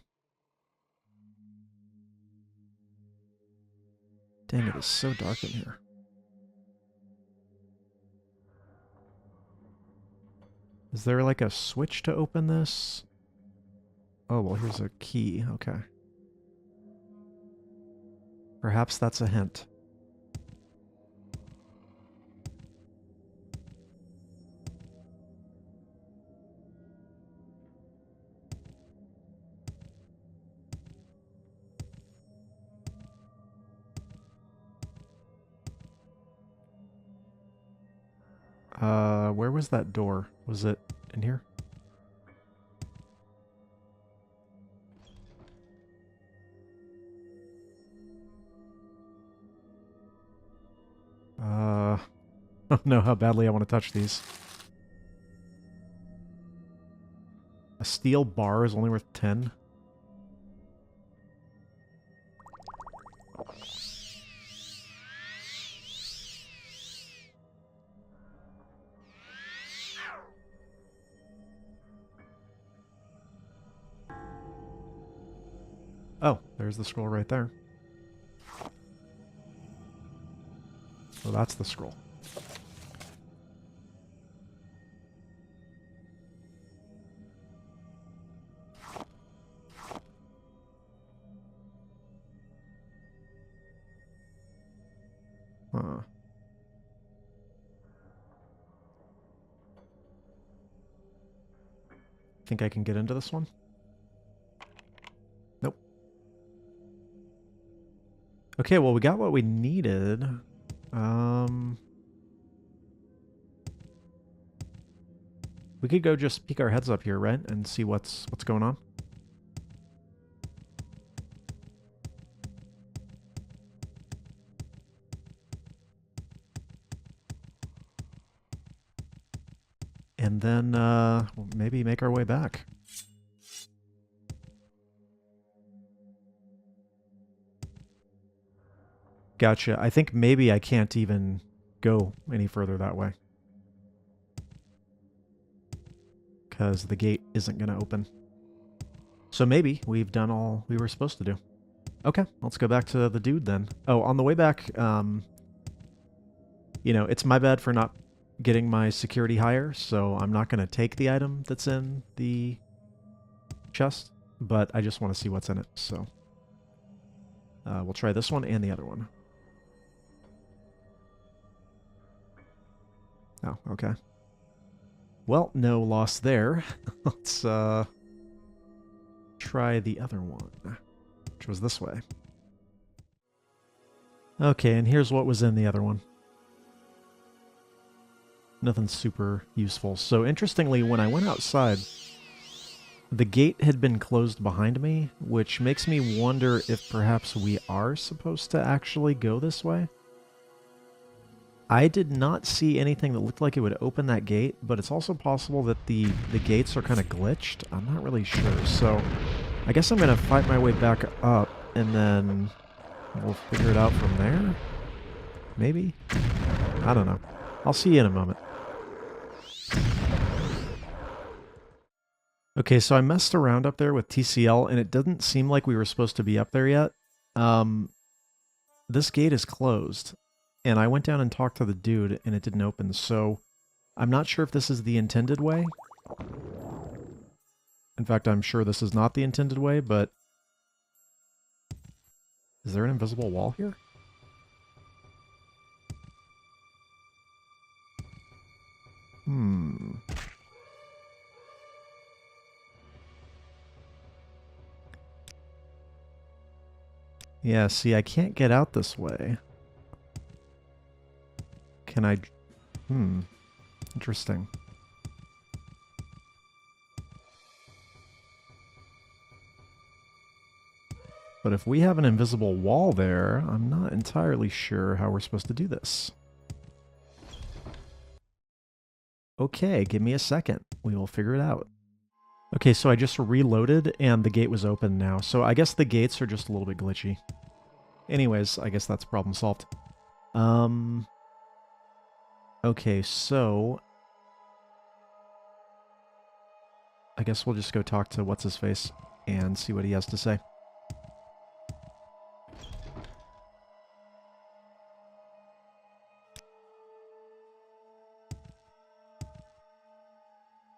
Dang, it is so dark in here. Is there like a switch to open this? Oh, well, here's a key. Okay. Perhaps that's a hint. Where was that door? Was it in here? I don't know how badly I want to touch these. A steel bar is only worth 10. Oh, there's the scroll right there. So that's the scroll. Huh. Think I can get into this one? Nope. Okay, well, we got what we needed. We could go just peek our heads up here, right? And see what's going on. And then maybe make our way back. Gotcha. I think maybe I can't even go any further that way. Because the gate isn't going to open. So maybe we've done all we were supposed to do. Okay, let's go back to the dude then. Oh, on the way back, you know, it's my bad for not getting my security higher, so I'm not going to take the item that's in the chest, but I just want to see what's in it, so we'll try this one and the other one. Oh, okay. Well, no loss there. Let's try the other one, which was this way. Okay, and here's what was in the other one. Nothing super useful. So interestingly, when I went outside, the gate had been closed behind me, which makes me wonder if perhaps we are supposed to actually go this way. I did not see anything that looked like it would open that gate, but it's also possible that the gates are kind of glitched. I'm not really sure. So I guess I'm going to fight my way back up, and then we'll figure it out from there? Maybe? I don't know. I'll see you in a moment. Okay, so I messed around up there with TCL, and it doesn't seem like we were supposed to be up there yet. This gate is closed, and I went down and talked to the dude, and it didn't open, so I'm not sure if this is the intended way. In fact, I'm sure this is not the intended way, but... Is there an invisible wall here? Yeah, see, I can't get out this way. Can I... Interesting. But if we have an invisible wall there, I'm not entirely sure how we're supposed to do this. Okay, give me a second. We will figure it out. Okay, so I just reloaded and the gate was open now. So I guess the gates are just a little bit glitchy. Anyways, I guess that's problem solved. Okay, so... I guess we'll just go talk to What's-His-Face and see what he has to say.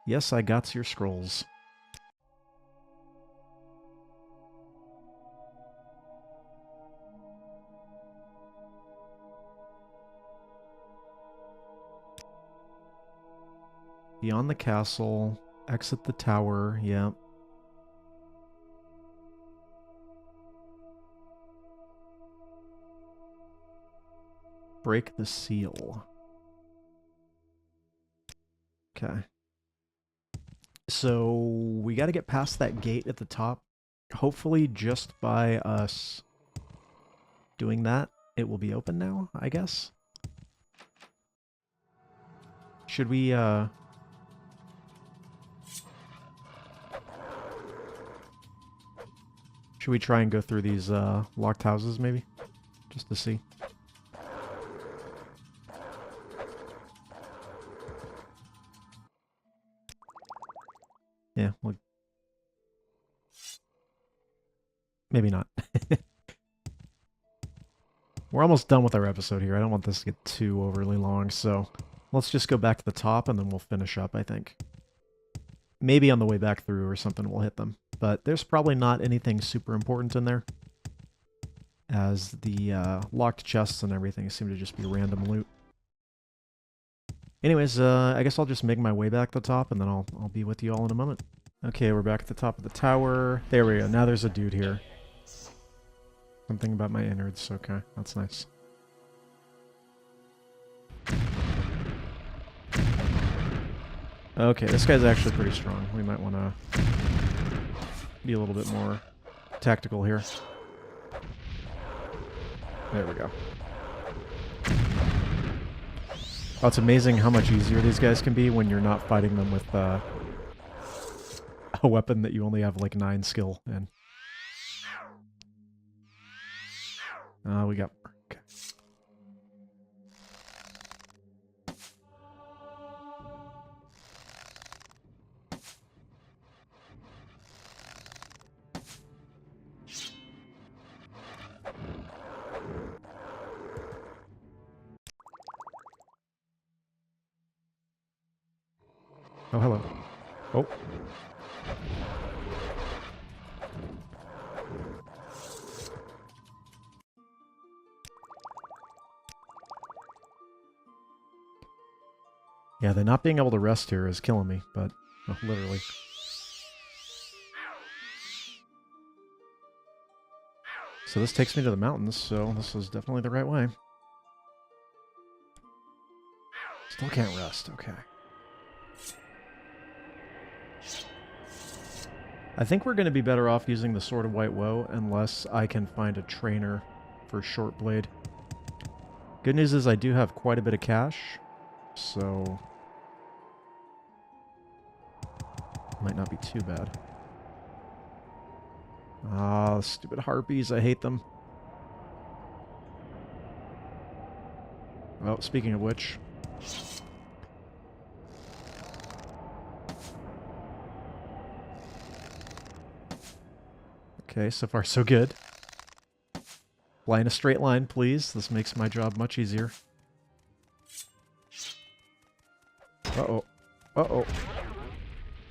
Yes, I got your scrolls. Beyond the castle, exit the tower, yep. Break the seal. Okay. So we got to get past that gate at the top. Hopefully just by us doing that, it will be open now, I guess. Should we, Should we try and go through these locked houses, maybe? Just to see. Yeah, well, maybe not. We're almost done with our episode here. I don't want this to get too overly long, so let's just go back to the top and then we'll finish up, I think. Maybe on the way back through or something we'll hit them. But there's probably not anything super important in there, as the locked chests and everything seem to just be random loot. Anyways, I guess I'll just make my way back to the top and then I'll be with you all in a moment. Okay, we're back at the top of the tower. There we go. Now there's a dude here. Something about my innards. Okay, that's nice. Okay, this guy's actually pretty strong. We might want to be a little bit more tactical here. There we go. Oh, it's amazing how much easier these guys can be when you're not fighting them with a weapon that you only have like 9 skill in. We got... Okay. Oh, hello. Oh. Yeah, the not being able to rest here is killing me, but oh, literally. So this takes me to the mountains, so this is definitely the right way. Still can't rest, okay. I think we're going to be better off using the Sword of White Woe unless I can find a trainer for Short Blade. Good news is I do have quite a bit of cash, so might not be too bad. Ah, stupid harpies, I hate them. Well, speaking of which... Okay, so far so good. Fly in a straight line, please. This makes my job much easier. Uh-oh. Uh-oh.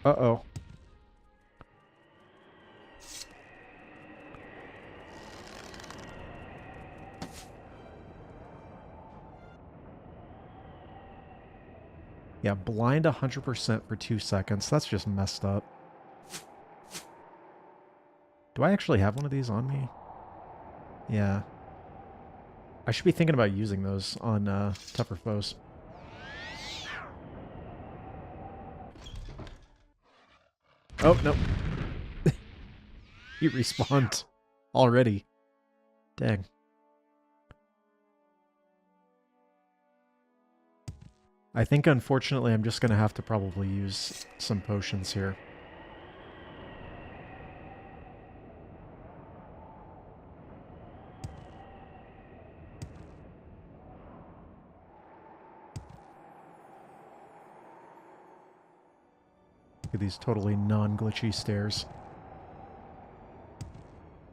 Uh-oh. Yeah, blind 100% for 2 seconds. That's just messed up. Do I actually have one of these on me? Yeah. I should be thinking about using those on tougher foes. Oh, no. He respawned already. Dang. I think, unfortunately, I'm just going to have to probably use some potions here. Look at these totally non-glitchy stairs.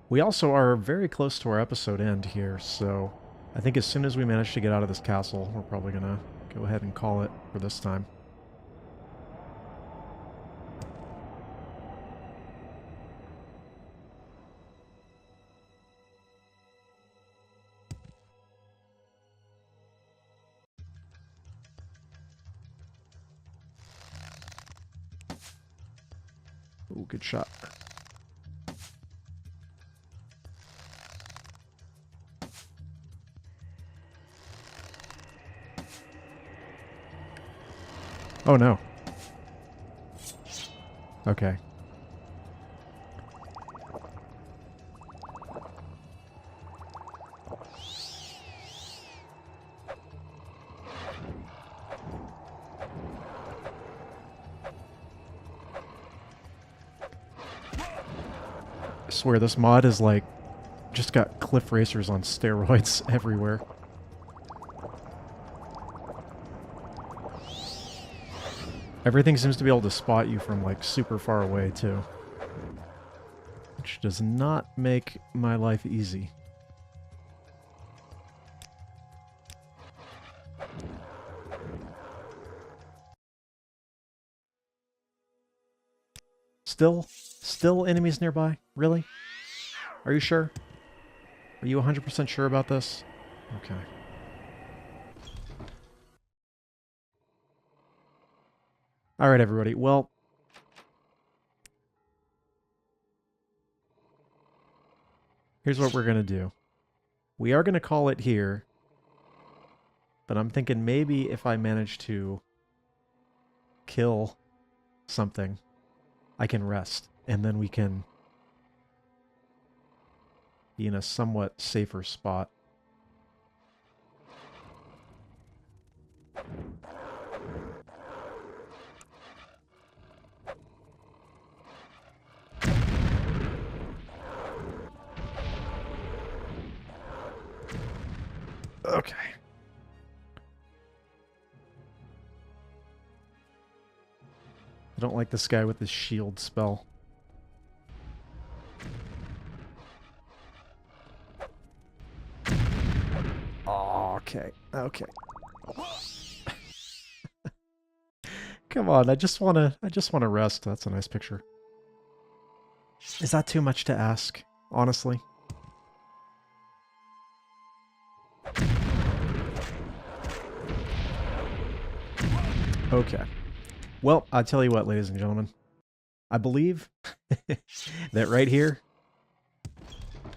We also are very close to our episode end here, so I think as soon as we manage to get out of this castle, we're probably going to go ahead and call it for this time. Ooh, good shot. Oh no. Okay. swear this mod is like just got cliff racers on steroids everywhere. Everything seems to be able to spot you from like super far away too. Which does not make my life easy. Still enemies nearby? Really? Are you sure? Are you 100% sure about this? Okay. Alright, everybody. Well, here's what we're going to do. We are going to call it here, but I'm thinking maybe if I manage to kill something, I can rest, and then we can be in a somewhat safer spot. Okay. I don't like this guy with his shield spell. Oh, okay. Okay. Come on, I just wanna rest. That's a nice picture. Is that too much to ask, honestly? Okay. Well, I'll tell you what, ladies and gentlemen. I believe that right here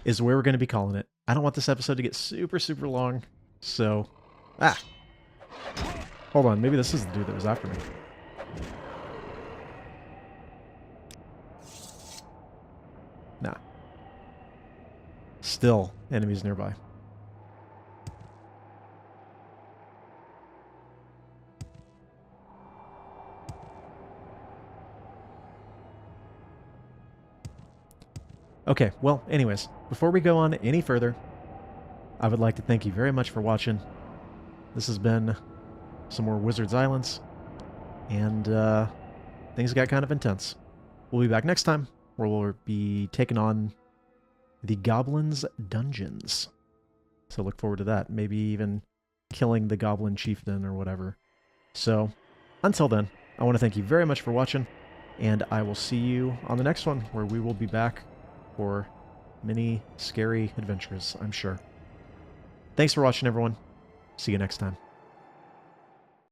is where we're going to be calling it. I don't want this episode to get super, super long, so... Ah! Hold on, maybe this is the dude that was after me. Nah. Still enemies nearby. Okay, well, anyways, before we go on any further, I would like to thank you very much for watching. This has been some more Wizard's Islands, and things got kind of intense. We'll be back next time, where we'll be taking on the Goblin's Dungeons. So look forward to that. Maybe even killing the Goblin Chieftain or whatever. So, until then, I want to thank you very much for watching, and I will see you on the next one, where we will be back for many scary adventures, I'm sure. Thanks for watching, everyone. See you next time.